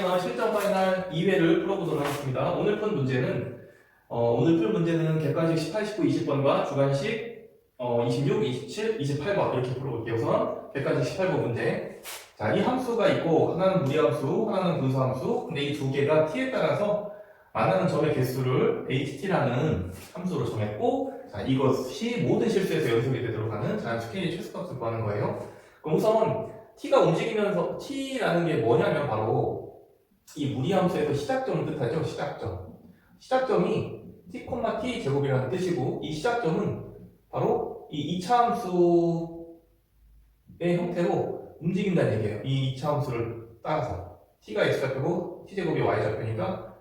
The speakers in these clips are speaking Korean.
파이널 실전 파이널 2회를 풀어보도록 하겠습니다. 오늘 풀 문제는 객관식 18, 19, 20번과 주관식 26, 27, 28번 이렇게 풀어볼게요. 우선 객관식 18번 문제. 자, 이 함수가 있고 하나는 무리함수, 하나는 분수함수. 근데 이 두 개가 t에 따라서 만나는 점의 개수를 ht라는 함수로 정했고, 자, 이것이 모든 실수에서 연속이 되도록 하는 자연수 k의 최소값을 구하는 거예요. 그럼 우선 t가 움직이면서 t라는 게 뭐냐면 바로 이 무리함수에서 시작점을 뜻하죠. 시작점이 t, t 제곱이라는 뜻이고, 이 시작점은 바로 이 2차 함수의 형태로 움직인다는 얘기예요. 이 2차 함수를 따라서 t가 x좌표고 t제곱이 y좌표니까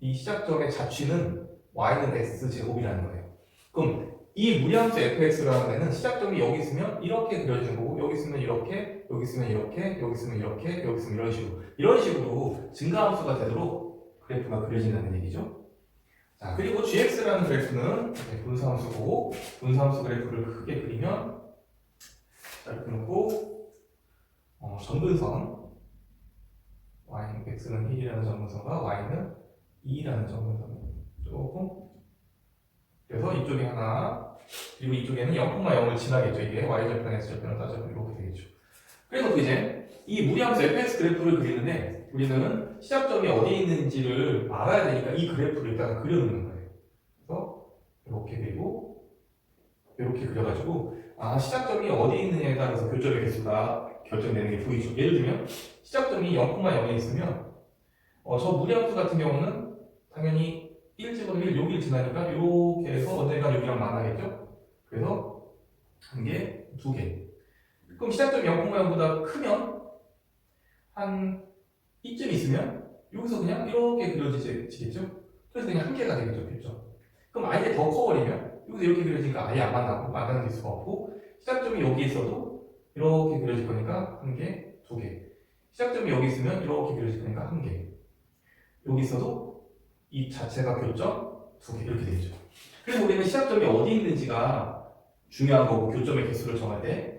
이 시작점의 자취는 y는 x제곱이라는 거예요. 그럼 이 무리함수 fx라는 데는 시작점이 여기 있으면 이렇게 그려지는 거고, 여기 있으면 이렇게, 여기 있으면 이렇게, 여기 있으면 이렇게, 여기 있으면 이런 식으로 증가함수가 되도록 그래프가 그려진다는 얘기죠. 자, 그리고 gx라는 그래프는 분수함수고, 분수함수 그래프를 크게 그리면, 자, 이렇게 놓고 점근선 x는 1이라는 점근선과 y는 2라는 점근선 조금, 그래서 이쪽에 하나, 그리고 이쪽에는 0,0을 지나겠죠. 이게 y절편, x절편을 따져도 이렇게 되겠죠. 그래서 이제 이 무리함수 fx 그래프를 그리는데, 우리는 시작점이 어디에 있는지를 알아야 되니까 이 그래프를 일단 그려놓는 거예요. 그래서 이렇게 그리고 이렇게 그려가지고, 시작점이 어디에 있느냐에 따라서 교점의 개수가 결정되는 게 보이죠. 예를 들면 시작점이 0,0에 있으면 저 무리함수 같은 경우는 당연히 1 집어넣으면 여기를 지나니까 이렇게 해서 언젠가 여기랑 만나겠죠? 그래서 한 개, 두 개. 그럼 시작점이 0,0보다 크면 한 이쯤 있으면 여기서 그냥 이렇게 그려지겠죠? 그래서 그냥 한 개가 되겠죠, 그렇죠? 그럼 아예 더 커버리면 여기서 이렇게 그려지니까 아예 안 만나고 만나는 개수가 없고, 시작점이 여기 있어도 이렇게 그려질 거니까 한 개, 두 개. 시작점이 여기 있으면 이렇게 그려질 거니까 한 개. 여기 있어도 이 자체가 교점 두 개 이렇게 되죠. 그래서 우리는 시작점이 어디 있는지가 중요한 거고, 교점의 개수를 정할 때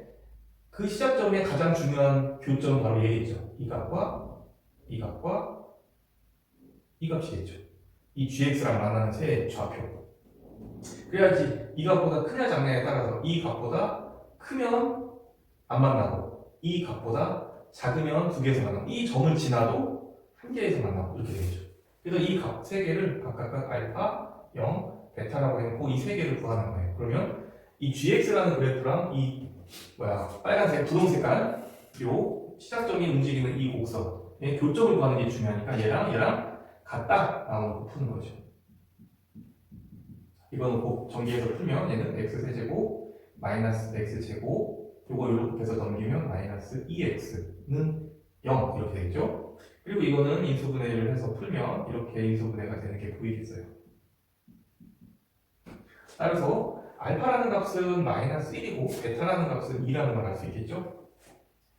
그 시작점의 가장 중요한 교점은 바로 얘겠죠. 이 값과 이 값과 이 값이겠죠. 이 gx랑 만나는 세 좌표. 그래야지 이 값보다 크냐 작냐에 따라서 이 값보다 크면 안 만나고, 이 값보다 작으면 두 개에서 만나고, 이 점을 지나도 한 개에서 만나고 이렇게 되겠죠. 그래서 이 값 세 개를 각각 알파, 0, 베타라고 해놓고 이 세 개를 구하는 거예요. 그러면 이 gx라는 그래프랑 이 빨간색, 분홍색깔 요 시작점이 움직이는 이 곡선의 교점을 구하는 게 중요하니까 얘랑 같다 라고 푸는 거죠. 이거는 꼭 전기해서 풀면 얘는 x세제곱 마이너스 x제곱, 요거 이렇게 해서 넘기면 마이너스 2x는 0 이렇게 되겠죠. 그리고 이거는 인수분해를 해서 풀면 이렇게 인수분해가 되는 게 보이겠어요. 따라서 알파라는 값은 마이너스 1이고 베타라는 값은 2라는 걸 알 수 있겠죠.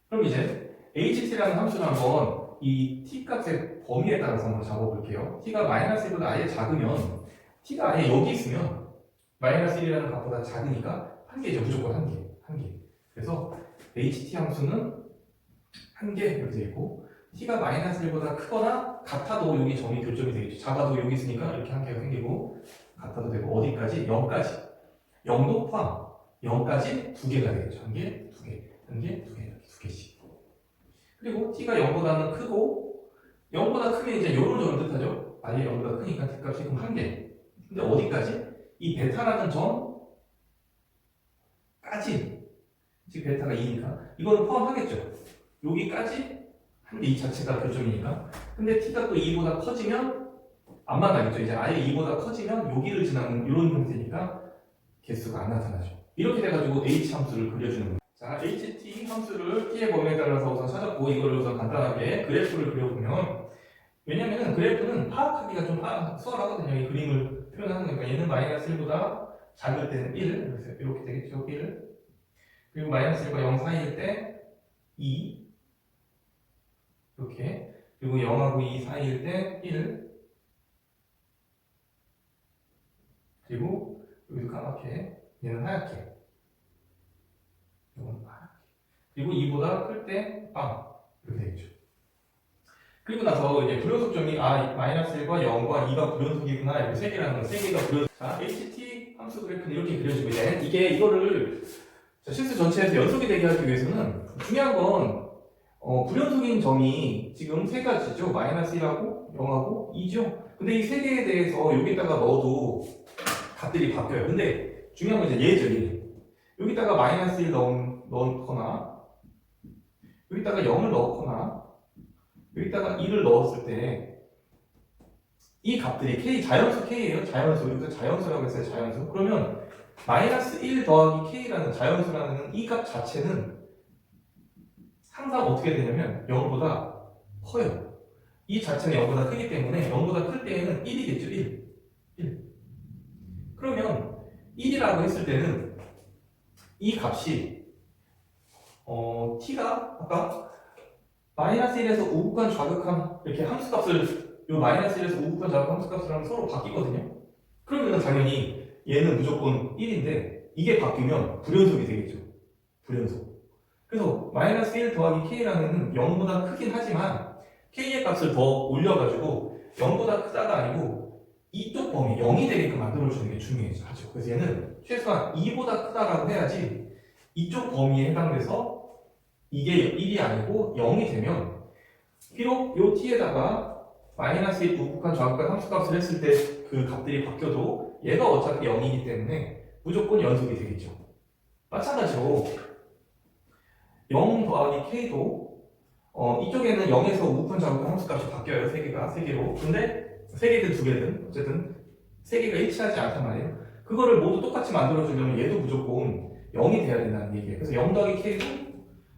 그럼 이제 ht라는 함수를 한번 이 t 값의 범위에 따라서 한번 잡아볼게요. t가 마이너스 1보다 아예 작으면, t가 아예 여기 있으면 마이너스 1이라는 값보다 작으니까 한 개죠. 무조건 한 개. 그래서 ht 함수는 한 개 이렇게 되어 있고, t가 마이너스 1보다 크거나 같아도 여기 점이 교점이 되겠죠. 작아도 여기 있으니까 이렇게 한 개가 생기고, 같아도 되고, 어디까지? 0까지. 0도 포함. 0까지 두 개가 되겠죠. 한 개, 두 개, 한 개, 두 개, 이렇게 두 개씩. 그리고 t가 0보다는 크고, 0보다 크면 이제 요런 점을 뜻하죠. 아예 0보다 크니까 t 값이 그럼 한 개. 근데 어디까지? 이 베타라는 점까지. 지금 베타가 2니까 이거는 포함하겠죠. 여기까지 한 개, 이 자체가 교점이니까. 근데 t가 또 2보다 커지면 안 만나겠죠. 이제 아예 2보다 커지면 여기를 지나는 이런 형태니까 개수가 안 나타나죠. 이렇게 돼가지고 h 함수를 그려주는 거예요. 자, ht 함수를 t의 범위에 따라서 우선 찾았고, 이거를 우선 간단하게 그래프를 그려보면, 왜냐면은 그래프는 파악하기가 좀 수월하거든요. 이 그림을 표현하는 거니까. 얘는 마이너스 1보다 작을 때는 1, 이렇게 되겠죠. 1. 그리고 마이너스 1과 0 사이일 때 2, 이렇게. 그리고 0하고 2 사이일 때 1. 그리고 여기도 까맣게, 얘는 하얗게. 이건 하얗게. 그리고 2보다 클 때 빵. 이렇게 되겠죠. 그리고 나서 이제 불연속점이 마이너스 1과 0과 2가 불연속이구나. 이렇게 세 개라는 거, 세 개가 불연속. 자, HT 함수 그래프는 이렇게 그려지고 이제 이거를 실수 전체에서 연속이 되게 하기 위해서는 중요한 건 불연속인 점이 지금 세 가지죠. 마이너스 1하고 0하고 2죠. 근데 이 세 개에 대해서 여기다가 넣어도 값들이 바뀌어요. 근데 중요한 건 이제 얘죠, 얘. 여기다가 마이너스 1 넣거나 여기다가 0을 넣거나 여기다가 2를 넣었을 때 이 값들이 K, 자연수 K예요. 자연수. 여기서 자연수라고 했어요. 자연수. 그러면 마이너스 1 더하기 K라는 자연수라는 이 값 자체는 항상 어떻게 되냐면 0보다 커요. 이 자체는 0보다 크기 때문에 0보다 클 때에는 1이겠죠. 1. 그러면 1이라고 했을 때는 이 값이 t가 아까 마이너스 1에서 우극한 좌극한 이렇게 함수값을 이 마이너스 1에서 우극한 좌극한 함수값이랑 서로 바뀌거든요. 그러면 당연히 얘는 무조건 1인데 이게 바뀌면 불연속이 되겠죠. 불연속. 그래서 마이너스 1 더하기 k라는 0보다 크긴 하지만 k의 값을 더 올려가지고 0보다 크다가 아니고 이쪽 범위 0이 되게끔 만들어주는 게 중요하죠. 그래서 얘는 최소한 2보다 크다라고 해야지 이쪽 범위에 해당돼서 이게 1이 아니고 0이 되면 비록 요 t에다가 마이너스 1 우극한 좌극한 함수값을 했을 때 그 값들이 바뀌어도 얘가 어차피 0이기 때문에 무조건 연속이 되겠죠. 마찬가지로 0 더하기 k도 이쪽에는 0에서 우극한 좌극한 함수값이 바뀌어요. 3개로. 근데 3개든 2개든 어쨌든 3개가 일치하지 않단 말이에요. 그거를 모두 똑같이 만들어주려면 얘도 무조건 0이 돼야 된다는 얘기예요. 그래서 0 더하기 k도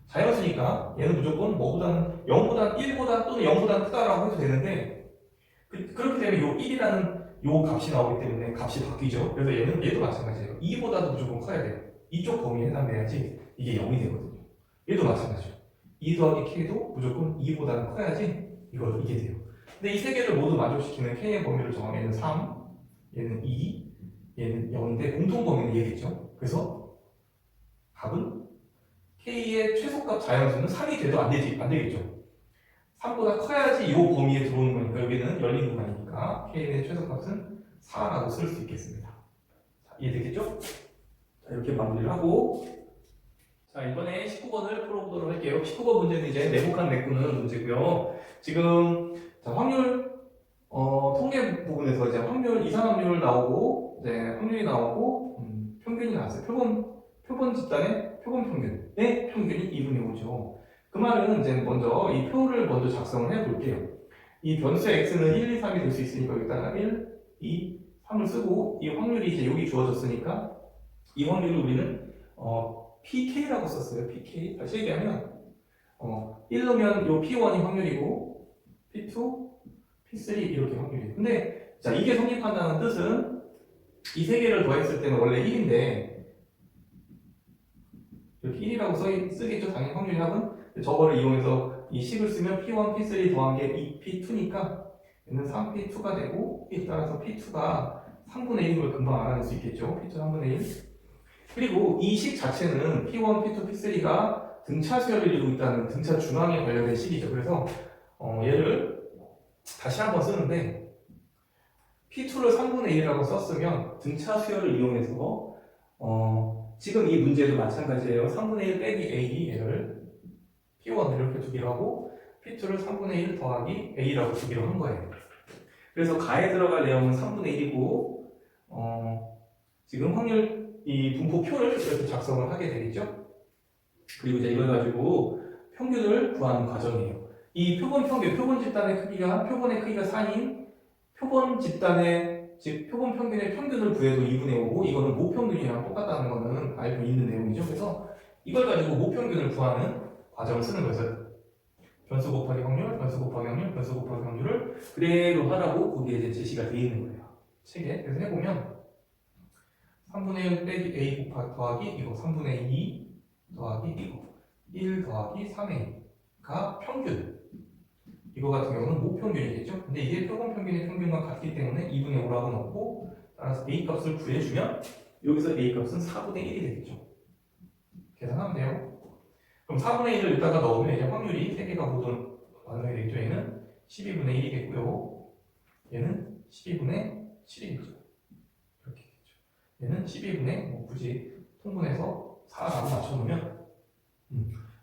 자연수니까 얘는 무조건 뭐보다는 0보다 1보다 또는 0보다 크다라고 해도 되는데 그렇게 되면 요 1이라는 요 값이 나오기 때문에 값이 바뀌죠. 그래서 얘도 마찬가지예요. 2보다도 무조건 커야 돼요. 이쪽 범위에 해당돼야지 이게 0이 되거든요. 얘도 마찬가지죠. 2 더하기 k도 무조건 2보다는 커야지 이게 돼요. 근데 이 세 개를 모두 만족시키는 k의 범위를 정하면 얘는 3, 얘는 2, 얘는 0인데 공통 범위는 얘겠죠. 그래서 답은 k의 최소값 자연수는 3이 돼도 안 되겠죠. 3보다 커야지 이 범위에 들어오는 거니까 여기는 열린 공간이니까 k의 최소값은 4라고 쓸 수 있겠습니다. 자, 이해되겠죠? 자, 이렇게 마무리를 하고 자, 이번에 19번을 풀어보도록 할게요. 19번 문제는 이제 내복한 내꾸는 문제고요. 지금 자, 확률 통계 부분에서 이제 확률 이상확률 나오고 이제 확률이 나오고 평균이 나왔어요. 표본 집단의 표본 평균의 평균이 2분의 5죠. 그 말은 이제 먼저 이 표를 먼저 작성을 해볼게요. 이 변수 x는 1, 2, 3이 될 수 있으니까 여기다가 1, 2, 3을 쓰고 이 확률이 이제 여기 주어졌으니까 이 확률을 우리는 PK라고 썼어요. PK. 다시 얘기하면 1 넣으면 요 P1이 확률이고 P2, P3 이렇게 확률이에요. 근데 자 이게 성립한다는 뜻은 이 세 개를 더했을 때는 원래 1인데 이렇게 1이라고 쓰겠죠. 당연히 확률 합은 저거를 이용해서 이 식을 쓰면 P1, P3 더한 게 2P2니까 얘는 3P2가 되고 따라서 P2가 3분의 1인 걸 금방 알아낼 수 있겠죠. P2 3분의 1. 그리고 이 식 자체는 P1, P2, P3가 등차 수열을 이루고 있다는 등차 중앙에 관련된 식이죠. 그래서 얘를 다시 한번 쓰는데 P2를 3분의 1이라고 썼으면 등차 수열을 이용해서 지금 이 문제도 마찬가지예요. 3분의 1 빼기 A 얘를 P1을 이렇게 두기로 하고 P2를 3분의 1 더하기 A라고 두기로 한 거예요. 그래서 가에 들어갈 내용은 3분의 1이고 지금 확률 이 분포표를 이렇게 작성을 하게 되겠죠. 그리고 이제 이걸 가지고 평균을 구하는 과정이에요. 이 표본 평균, 표본의 크기가 4인 표본 집단의 즉 표본 평균의 평균을 구해도 2분의 5고 이거는 모평균이랑 똑같다는 거는 알고 있는 내용이죠. 그래서 이걸 가지고 모평균을 구하는 과정을 쓰는 거예요. 변수 곱하기 확률, 변수 곱하기 확률, 변수 곱하기 확률을 그대로 하라고 거기에 이제 제시가 되어 있는 거예요. 책에. 그래서 해보면 3분의 1 빼기 A 더하기 이거 3분의 2 더하기 이거 1 더하기 3A가 평균. 이거 같은 경우는 모평균이겠죠? 근데 이게 표본 평균의 평균과 같기 때문에 2분의 5라고 넣고 따라서 A 값을 구해주면 여기서 A 값은 4분의 1이 되겠죠. 계산하면 돼요. 그럼 4분의 1을 여기다가 넣으면 이제 확률이 3개가 모두 완성이 되겠죠. 얘는 12분의 1이겠고요. 얘는 12분의 7이겠죠. 이렇게 되겠죠. 얘는 12분의 뭐 굳이 통분해서 4라고 맞춰놓으면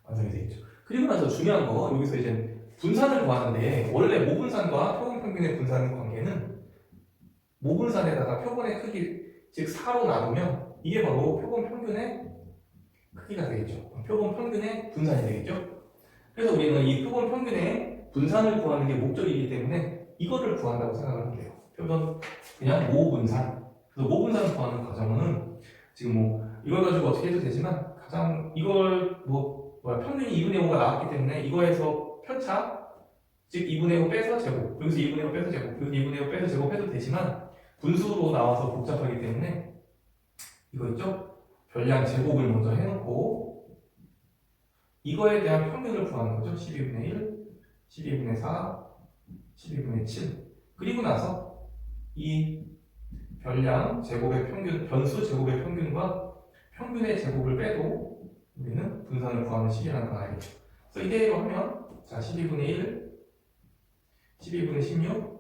완성이 되겠죠. 그리고 나서 중요한 거 여기서 이제 분산을 구하는데 원래 모분산과 표본평균의 분산 관계는 모분산에다가 표본의 크기 즉 4로 나누면 이게 바로 표본평균의 크기가 되겠죠. 표본평균의 분산이 되겠죠. 그래서 우리는 이 표본평균의 분산을 구하는 게 목적이기 때문에 이거를 구한다고 생각을 하면 돼요. 표본 그냥 모분산. 그래서 모분산을 구하는 과정은 지금 뭐 이걸 가지고 어떻게 해도 되지만 가장 이걸 평균이 2분의 5가 나왔기 때문에 이거에서 편차 즉 2분의 5 빼서 제곱 여기서 2분의 5 빼서 제곱 여기서 2분의 5 빼서 제곱 해도 되지만 분수로 나와서 복잡하기 때문에 이거 있죠? 별량 제곱을 먼저 해놓고 이거에 대한 평균을 구하는 거죠. 12분의 1, 12분의 4, 12분의 7 그리고 나서 이 별량 제곱의 평균, 변수 제곱의 평균과 평균의 제곱을 빼도 우리는 분산을 구하는 식이라는 걸 알겠죠. 그래서 이대로 하면 자 12분의 1, 12분의 16,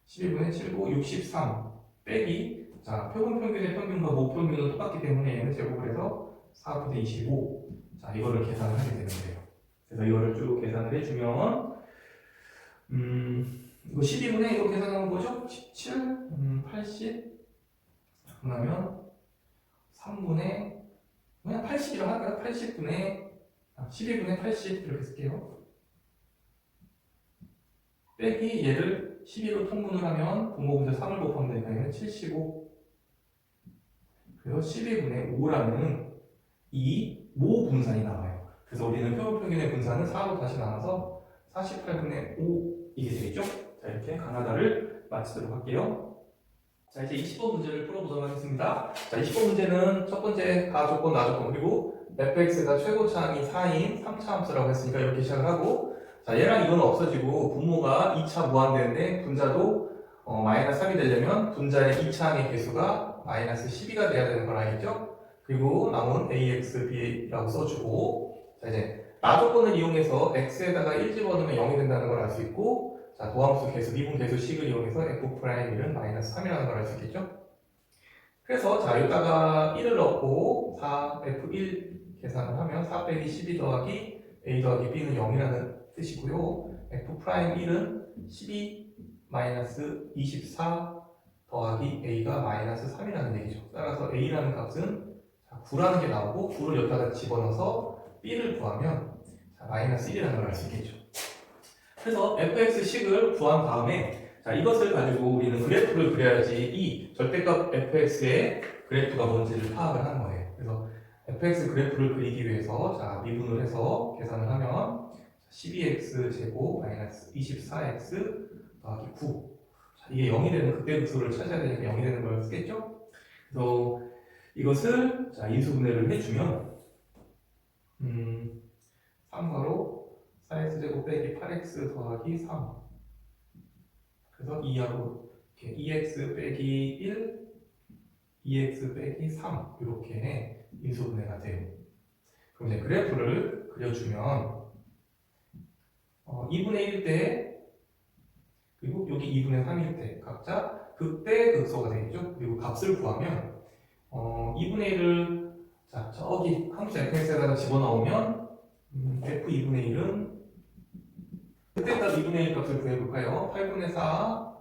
12분의 7고 63 빼기 자 표본평균의 평균과 모평균은 똑같기 때문에 얘는 제곱을 해서 4분의 25 자 이거를 계산을 하게 되는 거예요. 그래서 이거를 쭉 계산을 해주면 이거 12분의 이거 계산하는 거죠? 17, 80 그러면 3분의 그냥 80이라고 할까요? 80분의 12분의 80 이렇게 쓸게요. 빼기 얘를 12로 통분을 하면 분모분자 3을 곱하면 되니까 얘는 75 그래서 12분의 5라는 이 모분산이 나와요. 그래서 우리는 표본평균의 분산은 4로 다시 나눠서 48분의 5 이게 되겠죠? 자 이렇게 가나다를 마치도록 할게요. 자 이제 20번 문제를 풀어보도록 하겠습니다. 자 20번 문제는 첫 번째 가조건, 나조건 그리고 fx가 최고차항이 4인 3차 함수라고 했으니까 이렇게 시작을 하고 자 얘랑 이거는 없어지고 분모가 2차 무한대인데 분자도 마이너스 3이 되려면 분자의 2차항의 개수가 마이너스 12가 돼야 되는 걸 알겠죠? 그리고 남은 ax, b라고 써주고 자 이제 나조건을 이용해서 x에다가 1 집어넣으면 0이 된다는 걸 알 수 있고 자 도함수 개수, 미분 개수 식을 이용해서 f'1은 마이너스 3이라는 걸 알 수 있겠죠? 그래서 자 여기다가 1을 넣고 4, f1 계산을 하면 4 빼기 12 더하기 a 더하기 b는 0이라는 뜻이고요. f'1은 12 마이너스 24 더하기 a가 마이너스 3이라는 얘기죠. 따라서 a라는 값은 9라는 게 나오고 9를 여기다가 집어넣어서 b를 구하면 마이너스 1이라는 걸 알 수 있겠죠. 그래서 fx식을 구한 다음에 자 이것을 가지고 우리는 그래프를 그려야지 이 절대값 fx의 그래프가 뭔지를 파악을 하는 거예요. 그래서 fx 그래프를 그리기 위해서 자 미분을 해서 계산을 하면 12x 제곱 마이너스 24x 더하기 9 자, 이게 0이 되는 극대 극소를 찾아야 되니까 0이 되는 걸 쓰겠죠? 그래서 이것을 자 인수분해를 해주면 3가로 4x제곱 빼기 8x 더하기 3 그래서 2하고 2x 빼기 1 2x 빼기 3 이렇게 인수분해가 돼요. 그럼 이제 그래프를 그려주면 2분의 1일 때 그리고 여기 2분의 3일 때 각자 극대 극소가 되겠죠. 그리고 값을 구하면 2분의 1을 자 저기 함수 fx에다가 집어넣으면 f2분의 1은 그때까지 2분의 1 값을 구해볼까요? 8분의 4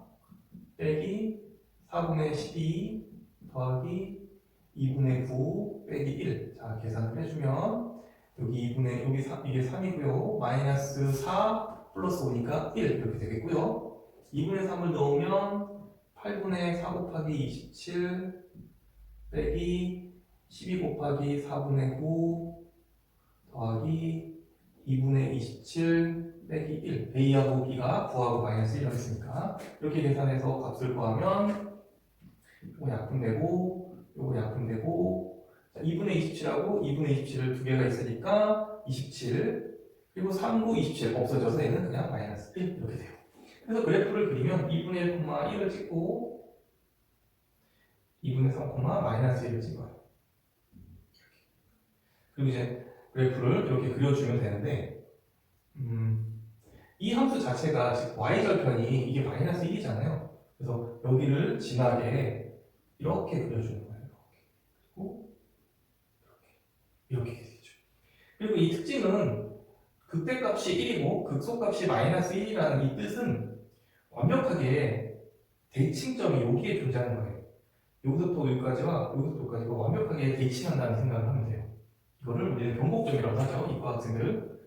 빼기 4분의 12 더하기 2분의 9 빼기 1 자 계산을 해주면 여기 2분의 여기 3, 이게 3이고요 마이너스 4 플러스 5니까 1 이렇게 되겠고요 2분의 3을 넣으면 8분의 4 곱하기 27 빼기 12 곱하기 4분의 9 더하기 2분의 27 빼기 1 a하고 b가 9하고 마이너스 1을 했으니까 이렇게 계산해서 값을 구하면 이거 약분되고 이거 약분되고 2분의 27하고 2분의 27을 두 개가 있으니까 27 그리고 3, 9, 27 없어져서 얘는 그냥 마이너스 1 이렇게 돼요. 그래서 그래프를 그리면 2분의 1, 1을 찍고 2분의 3, 마이너스 1을 찍어요. 그리고 이제 그래프를 이렇게 그려주면 되는데 이 함수 자체가 즉 y절편이 이게 마이너스 1이잖아요. 그래서 여기를 진하게 이렇게 그려주는 거예요. 그리고 이렇게 되죠. 그리고 이 특징은 극대값이 1이고 극소값이 마이너스 1이라는 이 뜻은 완벽하게 대칭점이 여기에 존재하는 거예요. 여기서부터 여기까지와 여기서부터 여기까지가 완벽하게 대칭한다는 생각을 하면 돼요. 이거를 우리는 변곡점이라고 하죠. 이과 학생들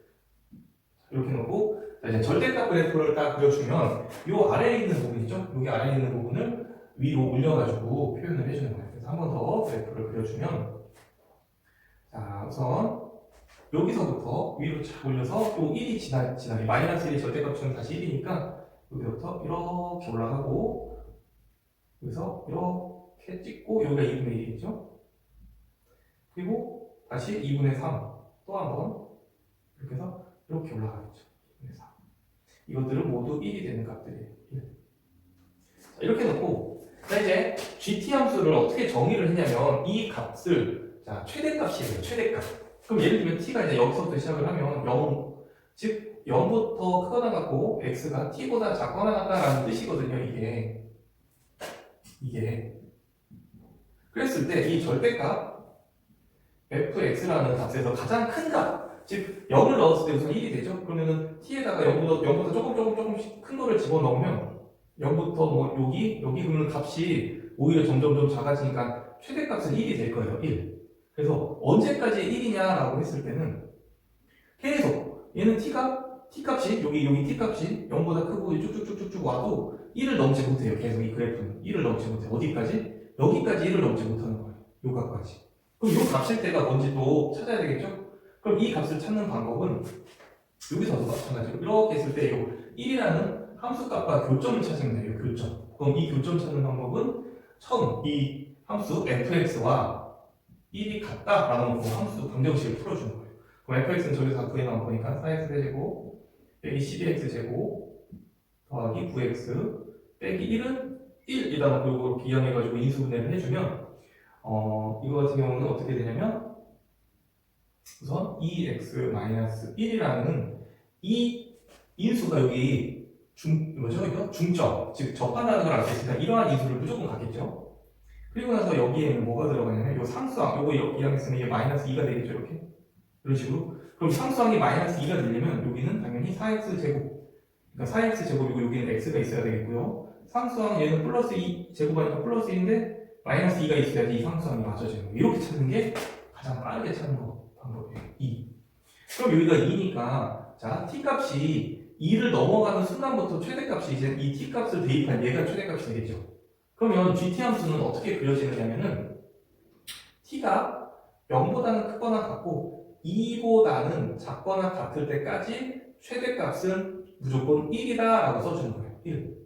이렇게 놓고 이제 절대값 그래프를 딱 그려주면 이 아래에 있는 부분 있죠? 여기 아래에 있는 부분을 위로 올려가지고 표현을 해주는 거예요. 그래서 한 번 더 그래프를 그려주면 자 우선 여기서부터 위로 쫙 올려서 요 1이 지나게 마이너스 1이 절대값은 다시 1이니까 여기서부터 이렇게 올라가고 여기서 이렇게 찍고 여기가 2분의 1이겠죠? 그리고 다시 2분의 3 또 한 번 이렇게 해서 이렇게 올라가겠죠. 2분의 3 이것들은 모두 1이 되는 값들이에요. 1. 자, 이렇게 놓고 자 이제 gt 함수를 어떻게 정의를 했냐면 이 값을 자 최대값이에요. 최대값. 그럼 예를 들면 t가 이제 여기서부터 시작을 하면 0, 즉 0부터 크거나 같고 x가 t보다 작거나 같다라는 뜻이거든요. 이게 그랬을 때 이 절대값 fx라는 값에서 가장 큰 값, 즉 0을 넣었을 때 우선 1이 되죠. 그러면은 t에다가 0보다 조금씩 큰 거를 집어넣으면 0부터 뭐 여기 그러면 값이 오히려 점점 작아지니까 최대값은 1이 될 거예요. 1. 그래서 언제까지 1이냐라고 했을 때는 계속 얘는 t값이 여기 t값이 0보다 크고 쭉쭉쭉쭉 와도 1을 넘지 못해요. 계속 이 그래프는 1을 넘지 못해요. 어디까지? 여기까지 1을 넘지 못하는 거예요. 요 값까지. 그럼 요 값일 때가 뭔지 또 찾아야 되겠죠? 그럼 이 값을 찾는 방법은 여기서도 마찬가지로 이렇게 했을 때 요 1이라는 함수값과 교점을 찾으면 돼요. 교점. 그럼 이 교점 찾는 방법은 처음 이 함수 fx와 1이 같다라는 그 함수 방정식을 풀어주는 거예요. 그럼 fx는 저기서 다 구해나온 거니까 4x 세제곱 빼기 12x제곱 더하기 9x 빼기 1은 1이다 놓고 이거 이용해가지고 인수분해를 해주면 이거 같은 경우는 어떻게 되냐면 우선 2x-1이라는 이 인수가 여기 이거? 중점, 즉 접한다는 걸 알 수 있으니까 이러한 인수를 무조건 갖겠죠. 그리고 나서 여기에는 뭐가 들어가냐면 이 상수항, 요거 이항했으면 이게 마이너스 2가 되겠죠, 이렇게. 이런 식으로. 그럼 상수항이 마이너스 2가 되려면 여기는 당연히 4x제곱. 그러니까 4x제곱이고 여기는 x가 있어야 되겠고요. 상수항 얘는 플러스 2 제곱하니까 플러스 2인데 마이너스 2가 있어야지 이 상수항이 맞춰지는 거예요. 이렇게 찾는 게 가장 빠르게 찾는 방법이에요. 2. 그럼 여기가 2니까 자 t 값이 2를 넘어가는 순간부터 최대값이 이제 이 t 값을 대입한 얘가 최대값이 되겠죠. 그러면 gt 함수는 어떻게 그려지느냐면은 t가 0보다는 크거나 같고 2보다는 작거나 같을 때까지 최대값은 무조건 1이다 라고 써주는 거예요. 1.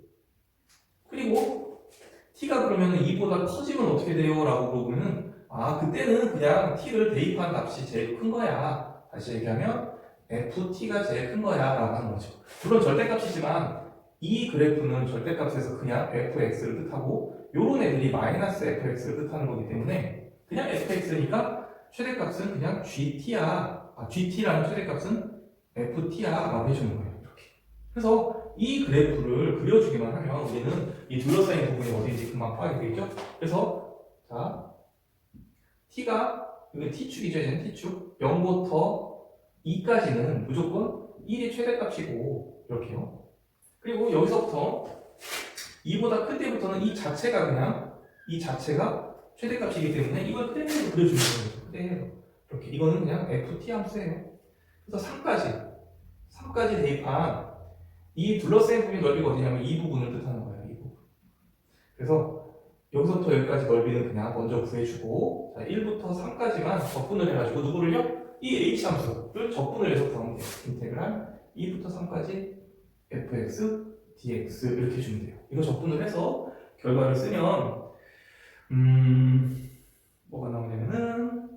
그리고 t가 그러면 2보다 커지면 어떻게 돼요? 라고 물어보면 그때는 그냥 t를 대입한 값이 제일 큰 거야. 다시 얘기하면 ft가 제일 큰 거야 라고 하는 거죠. 물론 절대값이지만 이 그래프는 절대값에서 그냥 fx를 뜻하고 요런 애들이 마이너스 fx를 뜻하는 거기 때문에 그냥 fx니까 최대값은 그냥 gt야. gt라는 최대값은 ft야 라고 해주는 거예요. 이렇게. 그래서 이 그래프를 그려주기만 하면 우리는 이 둘러싸인 부분이 어디인지 금방 파악이 되겠죠? 그래서 자 t가 이게 t축이죠. 이제 t축 0부터 2까지는 무조건 1이 최대값이고 이렇게요. 그리고 여기서부터 2보다 클 때부터는 이 자체가 최대값이기 때문에 이걸 그대로 그려주는 거예요. 그대로 이렇게 이거는 그냥 ft 함수예요. 그래서 3까지 대입한 이 둘러싸인 부분의 넓이가 어디냐면 이 부분을 뜻하는 거예요. 이 부분. 그래서 여기서부터 여기까지 넓이는 그냥 먼저 구해주고 자, 1부터 3까지만 적분을 해가지고 누구를요? 이 h 함수를 적분을 해서 구하면 돼요. 인테그랄 2부터 3까지 fx dx 이렇게 해주면 돼요. 이거 적분을 해서 결과를 쓰면 뭐가 나오냐면은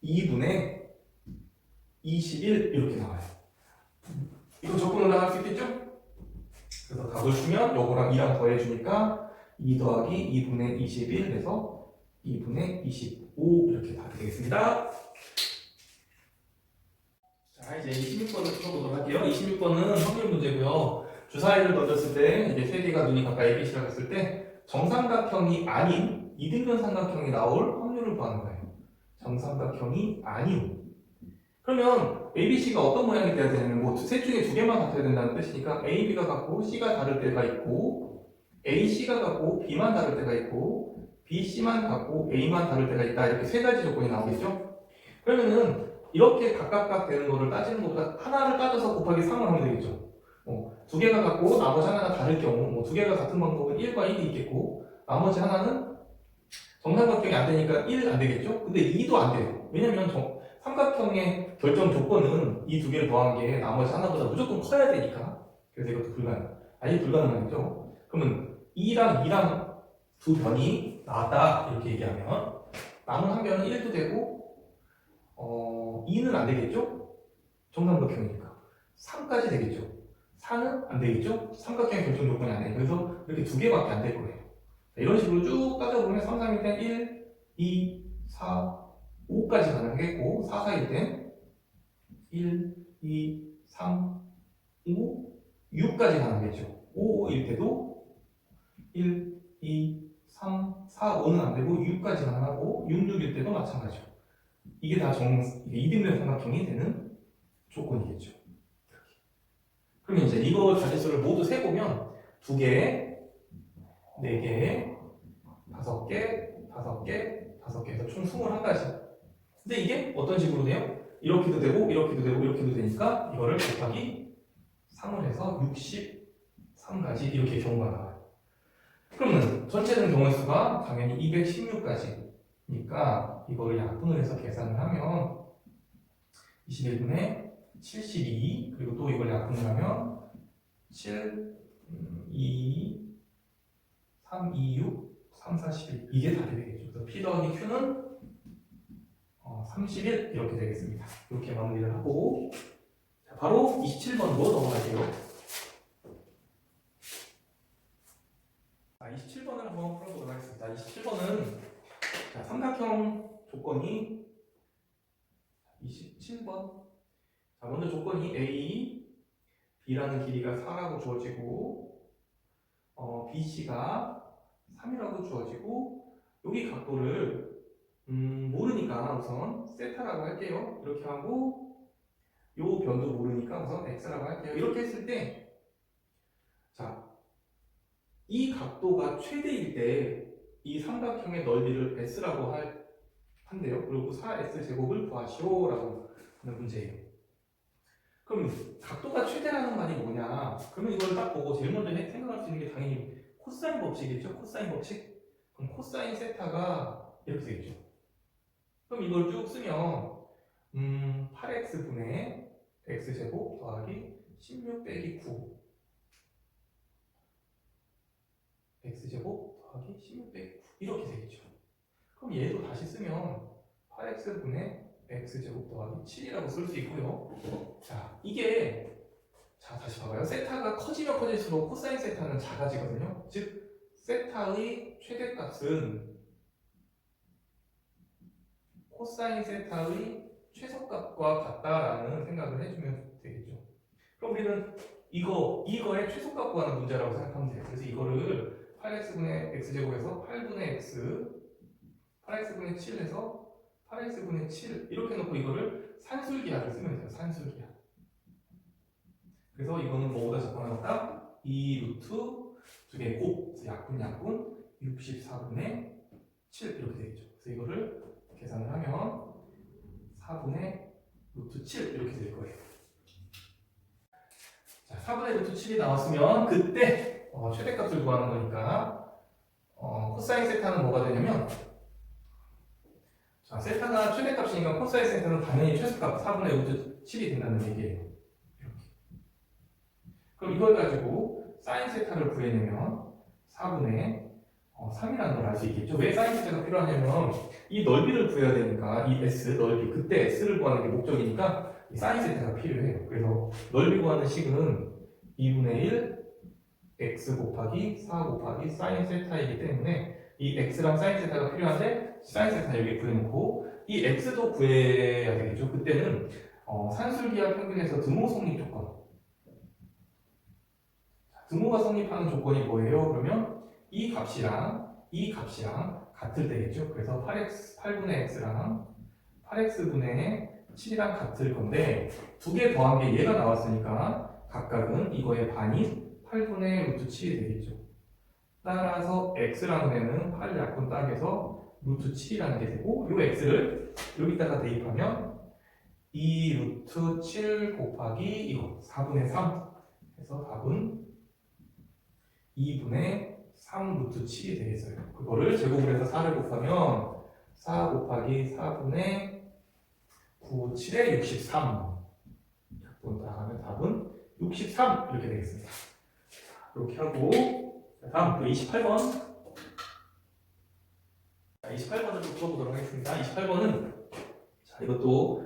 2분의 21 이렇게 나와요. 이거 적분을 나갈 수 있겠죠? 그래서 답을 주면 요거랑 2랑 더해주니까 2 더하기 2분의 21 해서 2분의 25 이렇게 답이 되겠습니다. 자, 자, 이제 26번을 풀어보도록 할게요. 26번은 확률 문제고요. 주사위를 던졌을 때 이제 세 개가 눈이 가까이 ABC라고 했을 때 정삼각형이 아닌 이등변 삼각형이 나올 확률을 구하는 거예요. 정삼각형이 아닌. 그러면 ABC가 어떤 모양이 돼야 되냐면 뭐 셋 중에 두 개만 같아야 된다는 뜻이니까 AB가 같고 C가 다를 때가 있고 AC가 같고 B만 다를 때가 있고 BC만 같고 A만 다를 때가 있다. 이렇게 세 가지 조건이 나오겠죠? 그러면은 이렇게 각각 되는 거를 따지는 것보다 하나를 따져서 곱하기 3을 하면 되겠죠. 두 개가 같고 나머지 하나가 다를 경우 두 개가 같은 방법은 1과 1이 있겠고 나머지 하나는 정삼각형이 안 되니까 1 안 되겠죠? 근데 2도 안 돼요. 왜냐면 삼각형의 결정 조건은 이 두 개를 더한 게 나머지 하나보다 무조건 커야 되니까. 그래서 이것도 불가능. 아예 불가능하겠죠? 그러면 2랑 2랑 두 변이 나왔다 이렇게 얘기하면 남은 한 변은 1도 되고 2는 안 되겠죠? 정삼각형이니까 3까지 되겠죠? 4는 안 되겠죠? 삼각형의 결정 조건이 안 돼요. 그래서 이렇게 두 개밖에 안 될 거예요. 이런 식으로 쭉 따져보면 3, 3일 땐 1, 2, 4, 5까지 가능하겠고 4, 4일 땐 1, 2, 3, 5, 6까지 가능하겠죠. 5, 5일 때도 1, 2, 3, 4, 5는 안 되고 6까지 가능하고 6, 6일 때도 마찬가지죠. 이게 다 이등변 삼각형이 되는 조건이겠죠. 그러면 이제 이거 자릿수를 모두 세보면 2개, 4개, 5개, 5개, 5개 해서 총 21가지. 근데 이게 어떤 식으로 돼요? 이렇게도 되고 이렇게도 되고 이렇게도 되니까 이거를 곱하기 3을 해서 63가지 이렇게 경우가 나와요. 그러면 전체는 경우의 수가 당연히 216가지니까 이거를 약분을 해서 계산을 하면 21분의 72 그리고 또 이걸 약분을 하면 7, 2, 3, 2, 6, 3, 4, 11 이게 답이 되겠죠. 그래서 P 더하기 Q는 31 이렇게 되겠습니다. 이렇게 마무리를 하고 자, 바로 27번으로 넘어갈게요. 27번을 한번 풀어보도록 하겠습니다. 27번은 삼각형 조건이 27번 자, 먼저 조건이 A, B라는 길이가 4라고 주어지고 BC가 3이라고 주어지고 여기 각도를 모르니까 우선 세타라고 할게요. 이렇게 하고 요 변도 모르니까 우선 x라고 할게요. 이렇게 했을 때 자, 이 각도가 최대일 때 이 삼각형의 넓이를 s라고 한대요. 그리고 4s 제곱을 구하시오라고 하는 문제예요. 그럼 각도가 최대라는 말이 뭐냐? 그러면 이걸 딱 보고 제일 먼저 생각할 수 있는 게 당연히 코사인 법칙이겠죠? 코사인 법칙? 그럼 코사인 세타가 이렇게 되겠죠. 그럼 이걸 쭉 쓰면 8x분의 x제곱 더하기 16 빼기 9 x제곱 더하기 16 빼기 9 이렇게 되겠죠. 그럼 얘도 다시 쓰면 8x분의 x제곱 더하기 7이라고 쓸 수 있고요. 자, 이게 자 다시 봐봐요. 세타가 커지면 커질수록 코사인 세타는 작아지거든요. 즉 세타의 최대값은 코사인 세타의 최소값과 같다라는 생각을 해주면 되겠죠. 그럼 우리는 이거의 최소값 구하는 문제라고 생각하면 돼요. 그래서 이거를 8x분의 x제곱에서 8분의 x 8x분의 7에서 8x분의 7 이렇게 놓고 이거를 산술기하를 쓰면 돼요. 산술기하. 그래서 이거는 뭐보다 접근하니까 2 루트 두 개 곱 약분 64분의 7 이렇게 되겠죠. 그래서 이거를 계산을 하면 4분의 루트 7 이렇게 될 거예요. 자, 4분의 루트 7이 나왔으면 그때 최대값을 구하는 거니까 코사인 세타는 뭐가 되냐면 자, 세타가 최대값이니까 코사인 세타는 당연히 최소값 4분의 루트 7이 된다는 얘기예요. 이렇게. 그럼 이걸 가지고 사인 세타를 구해내면 4분의 3이라는 걸 알 수 있겠죠. 왜 사인 세타가 필요하냐면 이 넓이를 구해야 되니까 이 S 넓이 그때 S를 구하는 게 목적이니까 이 사인 세타가 필요해요. 그래서 넓이 구하는 식은 2분의 1 x 곱하기 4 곱하기 사인 세타이기 때문에 이 x랑 사인 세타가 필요한데 사인 세타 여기 구해놓고 이 x도 구해야 되겠죠. 그때는 산술기하 평균에서 드모 성립 조건. 드모가 성립하는 조건이 뭐예요? 그러면 이 값이랑 같을 때겠죠. 그래서 8분의 x랑 8x분의 7이랑 같을 건데 두 개 더한 게 얘가 나왔으니까 각각은 이거의 반인 8분의 루트 7이 되겠죠. 따라서 x라는 애는 8 약분 딱에서 루트 7이라는 게 되고 이 x를 여기다가 대입하면 2 루트 7 곱하기 이거 4분의 3 해서 답은 2분의 3 루트 7이 되겠어요. 그거를 제곱을 해서 4를 곱하면 4 곱하기 4분의 9, 7에 63 약분 다 하면 답은 63 이렇게 되겠습니다. 이렇게 하고 다음 그 28번 28번을 좀 풀어보도록 하겠습니다. 28번은 자 이것도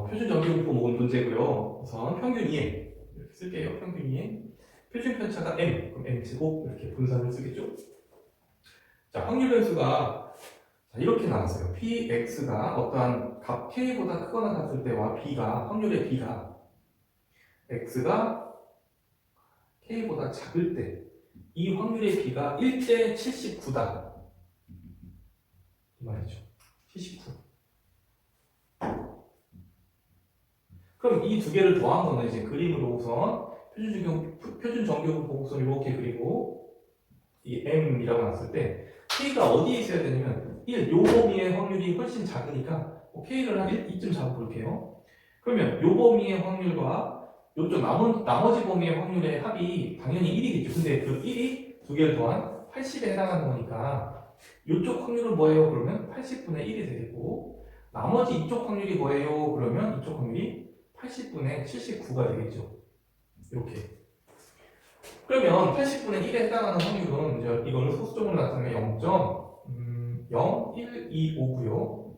표준 전기분포 모금 문제고요. 우선 평균 2m 이렇게 쓸게요. 평균 2m 표준 편차가 m 그럼 m제곱 이렇게 분산을 쓰겠죠. 자 확률 변수가 자, 이렇게 나왔어요. px가 어떠한 값 k보다 크거나 같을 때와 b가 확률의 b가 x가 k보다 작을 때 이 확률의 b가 1대 79다 이 말이죠. 79. 그럼 이 두 개를 더한 거는 이제 그림으로 우선 표준 정규분 보곡선 이렇게 그리고 이 m이라고 놨을 때 k가 어디에 있어야 되냐면 1, 요 범위의 확률이 훨씬 작으니까 k를 한 2점 잡아볼게요. 그러면 요 범위의 확률과 요쪽 나머지 범위의 확률의 합이 당연히 1이겠죠. 근데 그 1이 두 개를 더한 80에 해당하는 거니까 요쪽 확률은 뭐예요? 그러면 80분의 1이 되겠고 나머지 이쪽 확률이 뭐예요? 그러면 이쪽 확률이 80분의 79가 되겠죠. 이렇게. 그러면 80분의 1에 해당하는 확률은 이제 이거는 소수점으로 나타내면 0.0125고요.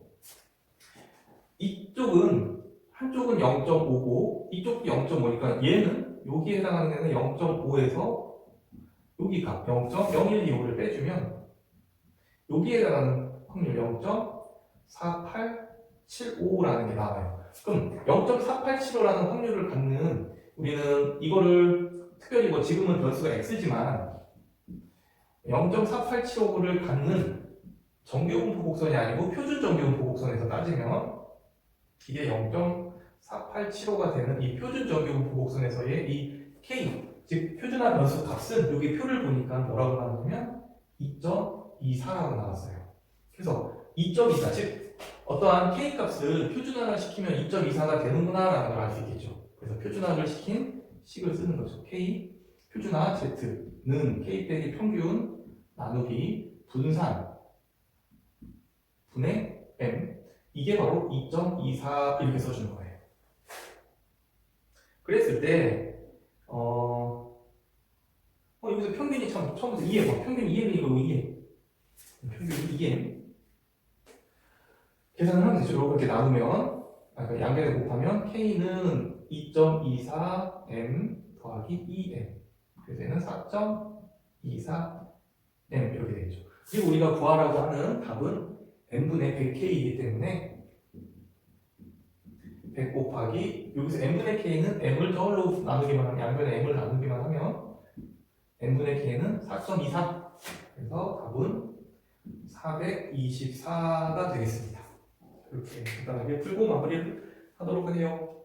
이쪽은 한쪽은 0.5고 이쪽도 0.5니까 얘는 여기에 해당하는 애는 0.5에서 여기 값 0.0125를 빼주면 여기에 해당하는 확률 0.4875라는 게 나와요. 그럼 0.4875라는 확률을 갖는 우리는 이거를 특별히 뭐 지금은 변수가 x지만 0.4875를 갖는 정규분포 곡선이 아니고 표준 정규분포 곡선에서 따지면 이게 0.4875가 되는 이 표준 정규분포 곡선에서의 이 k 즉 표준화 변수 값은 여기 표를 보니까 뭐라고 나왔냐면 2.24라고 나왔어요. 그래서 2.24 즉 어떠한 k 값을 표준화를 시키면 2.24가 되는구나 라는 걸 알 수 있겠죠. 그래서 표준화를 시킨 식을 쓰는 거죠. k 표준화 z는 k 빼기 평균 나누기 분산 분의 m 이게 바로 2.24 이렇게 써주는 거예요. 그랬을 때 여기서 평균이 참 처음부터 2m 평균 2m이고 평균 2m 계산을 하면 되죠. 이렇게 나누면 양변에 곱하면 k는 2.24m 더하기 2m 그래서 얘는 4.24m 이렇게 되겠죠. 그리고 우리가 구하라고 하는 답은 n분의 100k이기 때문에 100 곱하기 여기서 n분의 k는 m을 저울로 나누기만 하면 양변에 m을 나누기만 하면 n분의 k는 4.23 그래서 답은 424가 되겠습니다. 이렇게 간단하게 풀고 마무리를 하도록 하네요.